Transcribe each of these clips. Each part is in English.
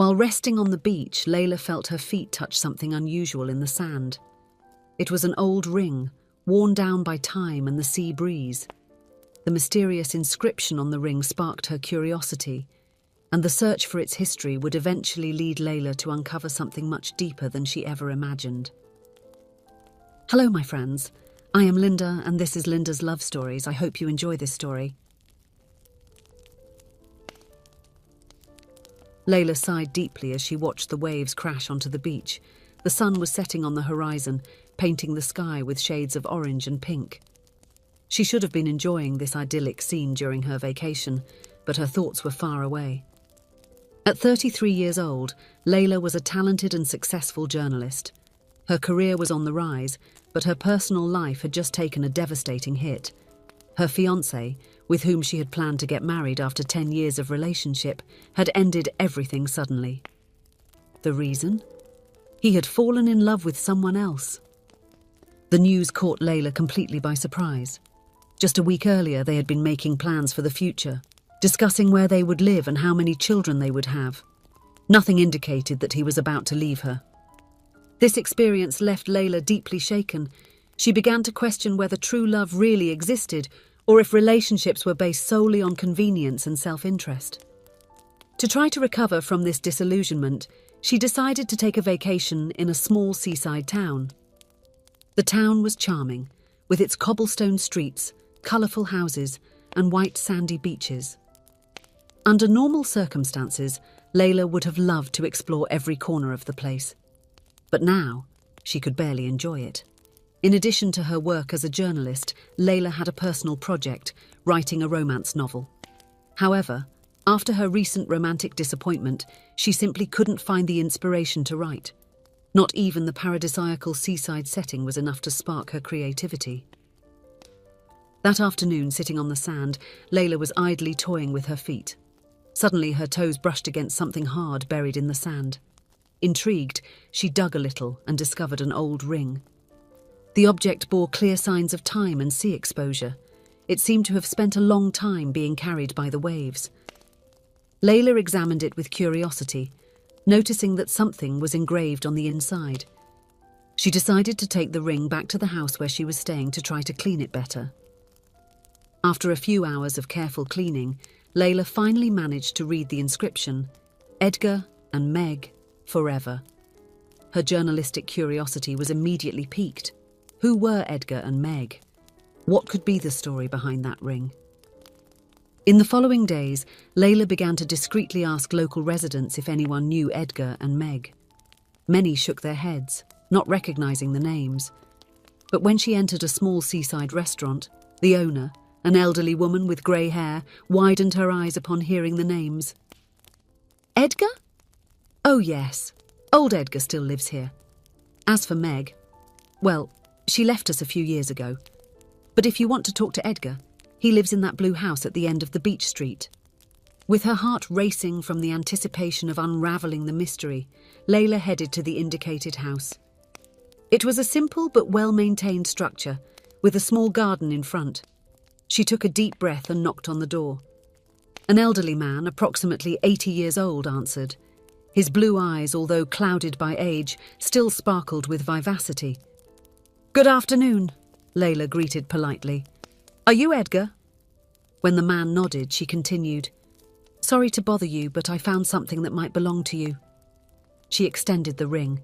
While resting on the beach, Layla felt her feet touch something unusual in the sand. It was an old ring, worn down by time and the sea breeze. The mysterious inscription on the ring sparked her curiosity, and the search for its history would eventually lead Layla to uncover something much deeper than she ever imagined. Hello, my friends. I am Linda, and this is Linda's Love Stories. I hope you enjoy this story. Layla sighed deeply as she watched the waves crash onto the beach. The sun was setting on the horizon, painting the sky with shades of orange and pink. She should have been enjoying this idyllic scene during her vacation, but her thoughts were far away. At 33 years old, Layla was a talented and successful journalist. Her career was on the rise, but her personal life had just taken a devastating hit. Her fiancé, with whom she had planned to get married after 10 years of relationship, had ended everything suddenly. The reason? He had fallen in love with someone else. The news caught Layla completely by surprise. Just a week earlier, they had been making plans for the future, discussing where they would live and how many children they would have. Nothing indicated that he was about to leave her. This experience left Layla deeply shaken. She began to question whether true love really existed, or if relationships were based solely on convenience and self-interest. To try to recover from this disillusionment, she decided to take a vacation in a small seaside town. The town was charming, with its cobblestone streets, colourful houses, and white sandy beaches. Under normal circumstances, Layla would have loved to explore every corner of the place. But now, she could barely enjoy it. In addition to her work as a journalist, Layla had a personal project, writing a romance novel. However, after her recent romantic disappointment, she simply couldn't find the inspiration to write. Not even the paradisiacal seaside setting was enough to spark her creativity. That afternoon, sitting on the sand, Layla was idly toying with her feet. Suddenly, her toes brushed against something hard buried in the sand. Intrigued, she dug a little and discovered an old ring. The object bore clear signs of time and sea exposure. It seemed to have spent a long time being carried by the waves. Layla examined it with curiosity, noticing that something was engraved on the inside. She decided to take the ring back to the house where she was staying to try to clean it better. After a few hours of careful cleaning, Layla finally managed to read the inscription, "Edgar and Meg, forever." Her journalistic curiosity was immediately piqued. Who were Edgar and Meg? What could be the story behind that ring? In the following days, Layla began to discreetly ask local residents if anyone knew Edgar and Meg. Many shook their heads, not recognizing the names. But when she entered a small seaside restaurant, the owner, an elderly woman with grey hair, widened her eyes upon hearing the names. "Edgar? Oh yes, old Edgar still lives here. As for Meg, well, she left us a few years ago. But if you want to talk to Edgar, he lives in that blue house at the end of the beach street." With her heart racing from the anticipation of unravelling the mystery, Layla headed to the indicated house. It was a simple but well-maintained structure, with a small garden in front. She took a deep breath and knocked on the door. An elderly man, approximately 80 years old, answered. His blue eyes, although clouded by age, still sparkled with vivacity. "Good afternoon," Layla greeted politely. "Are you Edgar?" When the man nodded, she continued, "Sorry to bother you, but I found something that might belong to you." She extended the ring.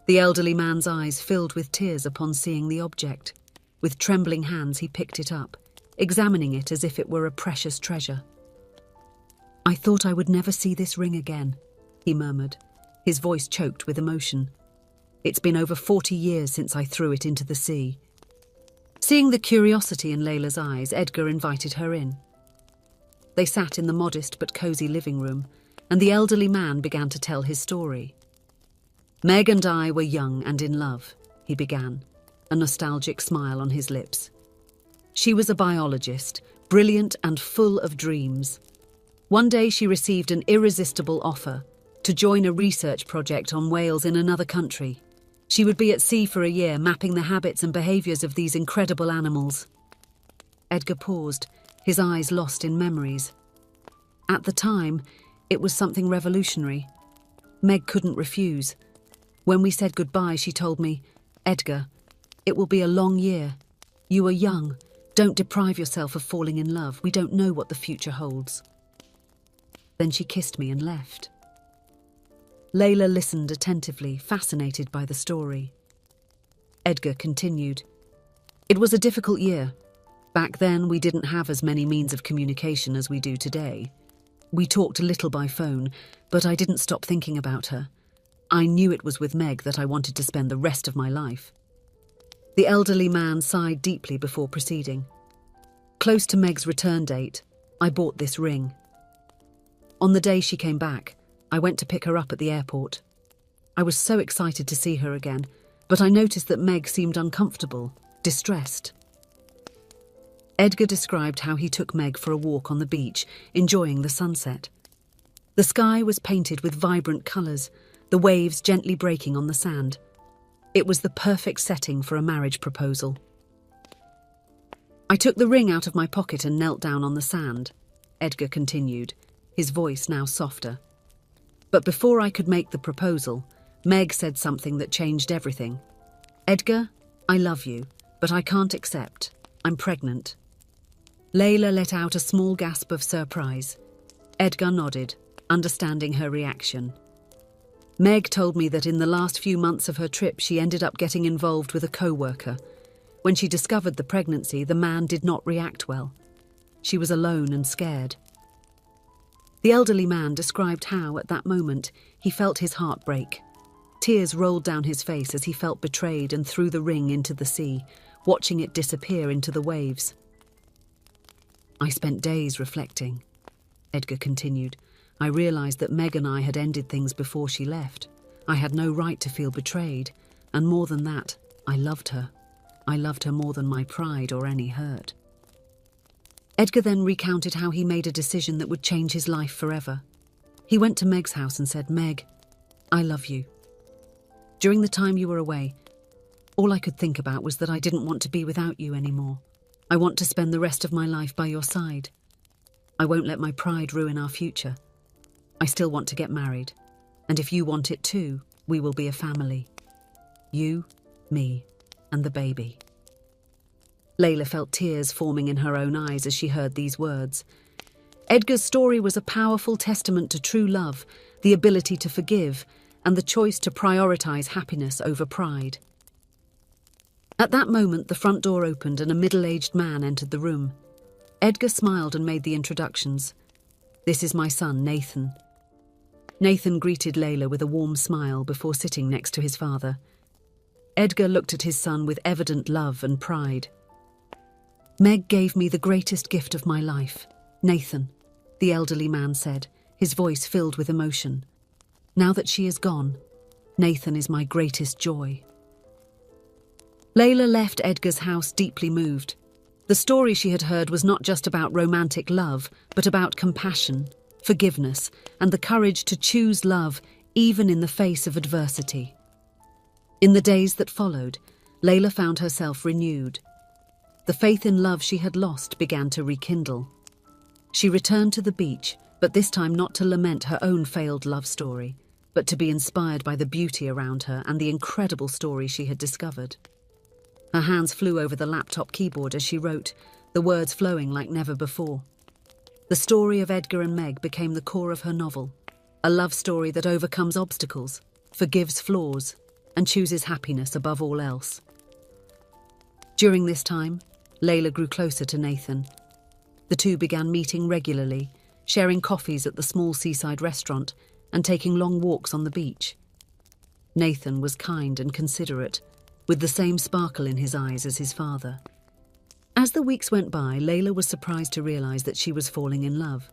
The elderly man's eyes filled with tears upon seeing the object. With trembling hands, he picked it up, examining it as if it were a precious treasure. "I thought I would never see this ring again," he murmured, his voice choked with emotion. "It's been over 40 years since I threw it into the sea." Seeing the curiosity in Layla's eyes, Edgar invited her in. They sat in the modest but cosy living room, and the elderly man began to tell his story. "Meg and I were young and in love," he began, a nostalgic smile on his lips. "She was a biologist, brilliant and full of dreams. One day she received an irresistible offer to join a research project on whales in another country. She would be at sea for a year, mapping the habits and behaviours of these incredible animals." Edgar paused, his eyes lost in memories. At the time, it was something revolutionary, Meg couldn't refuse. When we said goodbye, she told me, "Edgar, it will be a long year. You are young. Don't deprive yourself of falling in love. We don't know what the future holds." Then she kissed me and left. Layla listened attentively, fascinated by the story. Edgar continued. "It was a difficult year. Back then, we didn't have as many means of communication as we do today. We talked a little by phone, but I didn't stop thinking about her. I knew it was with Meg that I wanted to spend the rest of my life." The elderly man sighed deeply before proceeding. "Close to Meg's return date, I bought this ring. On the day she came back, I went to pick her up at the airport. I was so excited to see her again, but I noticed that Meg seemed uncomfortable, distressed." Edgar described how he took Meg for a walk on the beach, enjoying the sunset. The sky was painted with vibrant colours, the waves gently breaking on the sand. It was the perfect setting for a marriage proposal. "I took the ring out of my pocket and knelt down on the sand," Edgar continued, his voice now softer. "But before I could make the proposal, Meg said something that changed everything. 'Edgar, I love you, but I can't accept. I'm pregnant.'" Layla let out a small gasp of surprise. Edgar nodded, understanding her reaction. "Meg told me that in the last few months of her trip she ended up getting involved with a co-worker. When she discovered the pregnancy, the man did not react well. She was alone and scared." The elderly man described how, at that moment, he felt his heart break. Tears rolled down his face as he felt betrayed and threw the ring into the sea, watching it disappear into the waves. "I spent days reflecting," Edgar continued. "I realised that Meg and I had ended things before she left. I had no right to feel betrayed, and more than that, I loved her. I loved her more than my pride or any hurt." Edgar then recounted how he made a decision that would change his life forever. He went to Meg's house and said, "Meg, I love you. During the time you were away, all I could think about was that I didn't want to be without you anymore. I want to spend the rest of my life by your side. I won't let my pride ruin our future. I still want to get married, and if you want it too, we will be a family. You, me, and the baby." Layla felt tears forming in her own eyes as she heard these words. Edgar's story was a powerful testament to true love, the ability to forgive, and the choice to prioritize happiness over pride. At that moment, the front door opened and a middle-aged man entered the room. Edgar smiled and made the introductions. "This is my son, Nathan." Nathan greeted Layla with a warm smile before sitting next to his father. Edgar looked at his son with evident love and pride. "Meg gave me the greatest gift of my life, Nathan," the elderly man said, his voice filled with emotion. "Now that she is gone, Nathan is my greatest joy." Layla left Edgar's house deeply moved. The story she had heard was not just about romantic love, but about compassion, forgiveness, and the courage to choose love even in the face of adversity. In the days that followed, Layla found herself renewed. The faith in love she had lost began to rekindle. She returned to the beach, but this time not to lament her own failed love story, but to be inspired by the beauty around her and the incredible story she had discovered. Her hands flew over the laptop keyboard as she wrote, the words flowing like never before. The story of Edgar and Meg became the core of her novel, a love story that overcomes obstacles, forgives flaws, and chooses happiness above all else. During this time, Layla grew closer to Nathan. The two began meeting regularly, sharing coffees at the small seaside restaurant and taking long walks on the beach. Nathan was kind and considerate, with the same sparkle in his eyes as his father. As the weeks went by, Layla was surprised to realize that she was falling in love.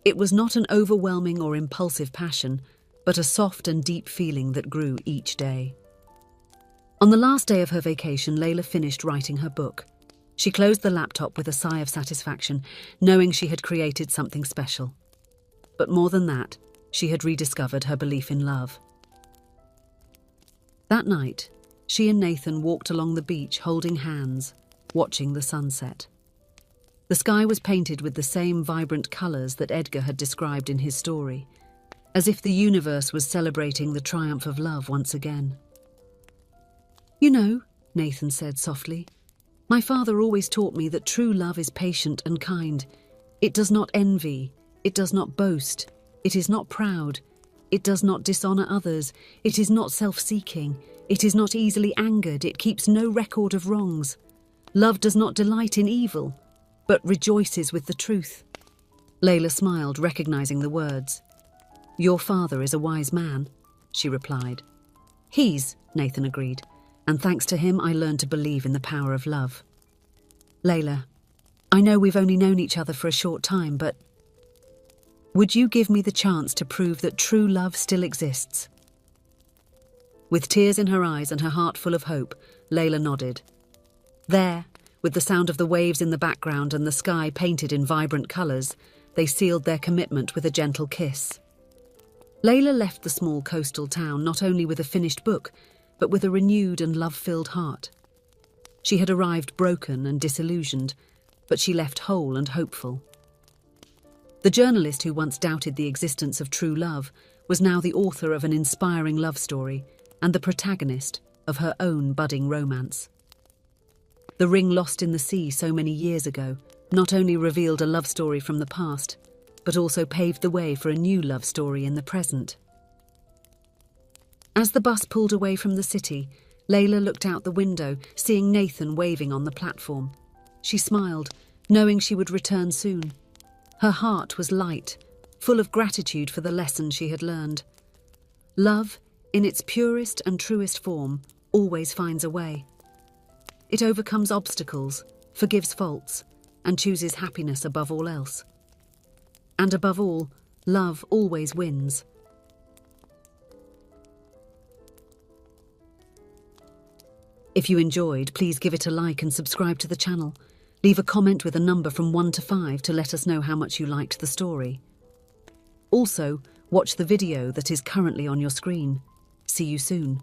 It was not an overwhelming or impulsive passion, but a soft and deep feeling that grew each day. On the last day of her vacation, Layla finished writing her book. She closed the laptop with a sigh of satisfaction, knowing she had created something special. But more than that, she had rediscovered her belief in love. That night, she and Nathan walked along the beach holding hands, watching the sunset. The sky was painted with the same vibrant colours that Edgar had described in his story. as if the universe was celebrating the triumph of love once again. "You know," Nathan said softly, "my father always taught me that true love is patient and kind. It does not envy, it does not boast, it is not proud, it does not dishonor others, it is not self-seeking, it is not easily angered, it keeps no record of wrongs. Love does not delight in evil, but rejoices with the truth." Layla smiled, recognizing the words. "Your father is a wise man," she replied. Nathan agreed, "and thanks to him I learned to believe in the power of love." "Layla, I know we've only known each other for a short time, but would you give me the chance to prove that true love still exists?" With tears in her eyes and her heart full of hope, Layla nodded. There, with the sound of the waves in the background and the sky painted in vibrant colours, they sealed their commitment with a gentle kiss. Layla left the small coastal town not only with a finished book, but with a renewed and love-filled heart. She had arrived broken and disillusioned, but she left whole and hopeful. The journalist who once doubted the existence of true love was now the author of an inspiring love story and the protagonist of her own budding romance. The ring lost in the sea so many years ago not only revealed a love story from the past, but also paved the way for a new love story in the present. As the bus pulled away from the city, Layla looked out the window, seeing Nathan waving on the platform. She smiled, knowing she would return soon. Her heart was light, full of gratitude for the lesson she had learned. Love, in its purest and truest form, always finds a way. It overcomes obstacles, forgives faults, and chooses happiness above all else. And above all, love always wins. If you enjoyed, please give it a like and subscribe to the channel. Leave a comment with a number from 1 to 5 to let us know how much you liked the story. Also, watch the video that is currently on your screen. See you soon.